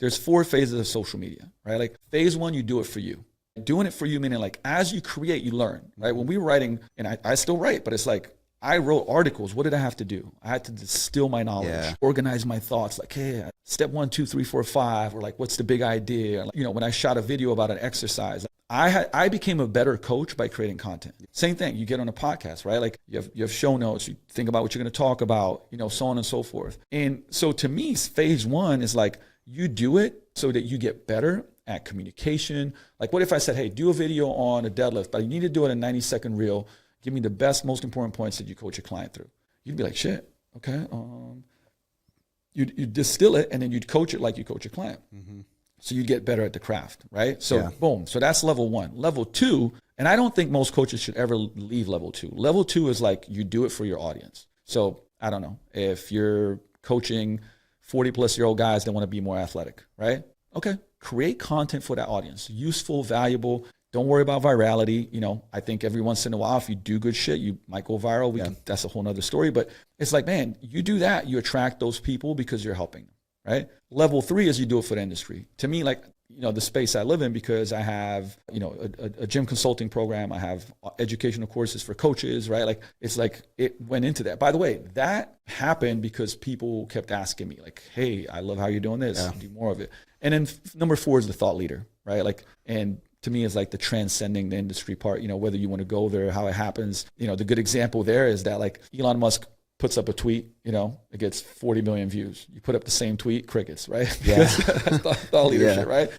there's 4 phases of social media, right? Like phase 1, you do it for you. Doing it for you, meaning like as you create, you learn, right? When we were writing, and I still write, but it's like, I wrote articles. What did I have to do? I had to distill my knowledge, organize my thoughts. Like, hey, step 1, 2, 3, 4, 5, or like, what's the big idea? You know, when I shot a video about an exercise, I became a better coach by creating content. Same thing. You get on a podcast, right? Like you have show notes. You think about what you're going to talk about, you know, so on and so forth. And so to me, phase 1 is like you do it so that you get better at communication. Like what if I said, hey, do a video on a deadlift, but you need to do it in a 90-second reel. Give me the best, most important points that you coach your client through. You'd be like, shit, okay. You'd distill it and then you'd coach it like you coach your client. Mm-hmm. So you'd get better at the craft, right? So boom. So that's level 1. Level 2, and I don't think most coaches should ever leave level 2. Level 2 is like you do it for your audience. So I don't know, if you're coaching 40-plus-year-old guys that want to be more athletic, right? Okay, create content for that audience. Useful, valuable. Don't worry about virality. You know, I think every once in a while, if you do good shit, you might go viral. That's a whole nother story. But it's like, man, you do that, you attract those people because you're helping them, right? Level 3 is you do it for the industry. To me, like, you know, the space I live in, because I have, you know, a gym consulting program. I have educational courses for coaches, right? Like, it's like it went into that. By the way, that happened because people kept asking me, like, hey, I love how you're doing this. Do more of it. And then number 4 is the thought leader, right? Like, and to me, is like the transcending the industry part, you know, whether you want to go there, how it happens. You know, the good example there is that like Elon Musk puts up a tweet, you know, it gets 40 million views. You put up the same tweet, crickets, right? Yeah. That's thought leadership, right?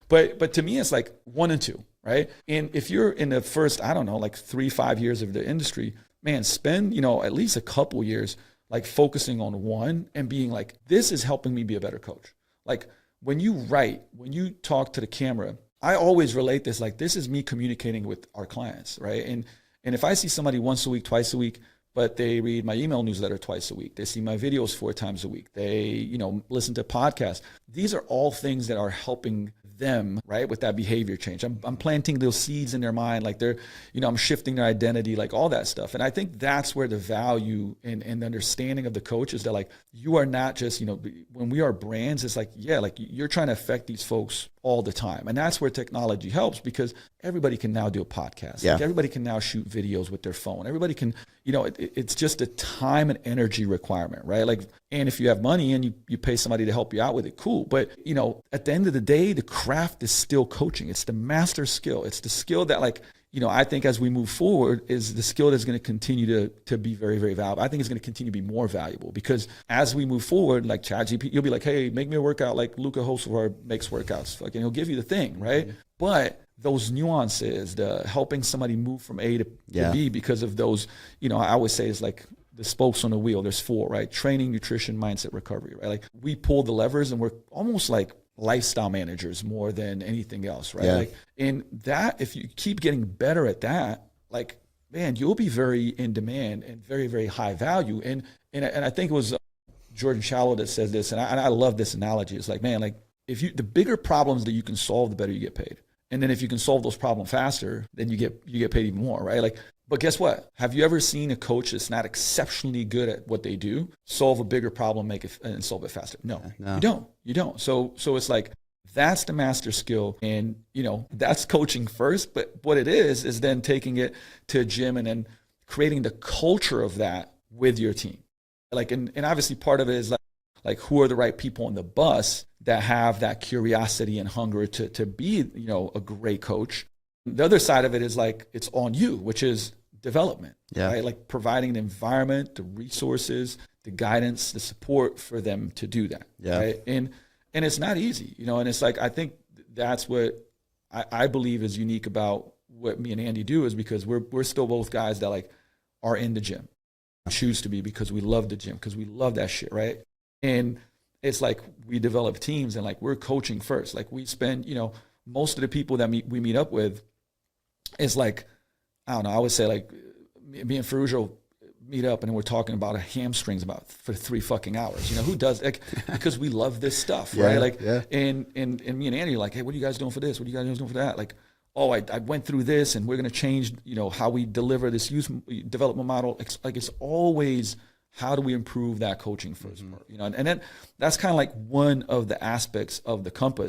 But to me, it's like 1 and 2, right? And if you're in the first, I don't know, like 3-5 years of the industry, man, spend, you know, at least a couple years like focusing on 1 and being like, this is helping me be a better coach. Like when you write, when you talk to the camera, I always relate this, like this is me communicating with our clients, right? And if I see somebody once a week, twice a week, but they read my email newsletter twice a week, they see my videos 4 times a week, they, you know, listen to podcasts. These are all things that are helping them, right, with that behavior change. I'm planting those seeds in their mind, like they're, you know, I'm shifting their identity, like all that stuff. And I think that's where the value and the understanding of the coach is that like, you are not just, you know, when we are brands, it's like, yeah, like you're trying to affect these folks all the time. And that's where technology helps, because everybody can now do a podcast. Like everybody can now shoot videos with their phone. Everybody can, you know, it's just a time and energy requirement, right? Like, and if you have money and you pay somebody to help you out with it, cool. But, you know, at the end of the day, the craft is still coaching. It's the master skill. It's the skill that, like, you know, I think as we move forward is the skill that's going to continue to be very, very valuable. I think it's going to continue to be more valuable, because as we move forward, like ChatGPT, you'll be like, hey, make me a workout like Luca Hocevar makes workouts. Fucking, he'll give you the thing, right? Mm-hmm. But those nuances, the helping somebody move from A to B because of those, you know, I always say it's like the spokes on the wheel. There's 4, right? Training, nutrition, mindset, recovery, right? Like we pull the levers and we're almost like lifestyle managers more than anything else, right? Like, and that, if you keep getting better at that, like, man, you'll be very in demand and very, very high value. And I think it was Jordan Shallow that says this, and I love this analogy. It's like, man, like the bigger problems that you can solve, the better you get paid. And then if you can solve those problems faster, then you get paid even more, right? Like, but guess what? Have you ever seen a coach that's not exceptionally good at what they do solve a bigger problem, make it and solve it faster? No. You don't. So it's like, that's the master skill. And, you know, that's coaching first. But what it is then taking it to a gym and then creating the culture of that with your team. Like, and obviously part of it is like who are the right people on the bus that have that curiosity and hunger to be, you know, a great coach. The other side of it is like, it's on you, which is development, right? Like providing the environment, the resources, the guidance, the support for them to do that, right? And it's not easy, you know, and it's like, I think that's what I believe is unique about what me and Andy do, is because we're still both guys that like are in the gym, choose to be, because we love the gym, because we love that shit, right? And it's like we develop teams and like we're coaching first. Like we spend, you know, most of the people that we meet up with is like, I don't know, I would say like me and Ferruggio meet up and we're talking about hamstrings for 3 fucking hours. You know, who does, like, because we love this stuff, right? Like, and me and Andy are like, hey, what are you guys doing for this? What are you guys doing for that? Like, oh, I went through this and we're going to change, you know, how we deliver this youth development model. It's like, it's always how do we improve that coaching first part? You know, and then that's kind of like one of the aspects of the compass.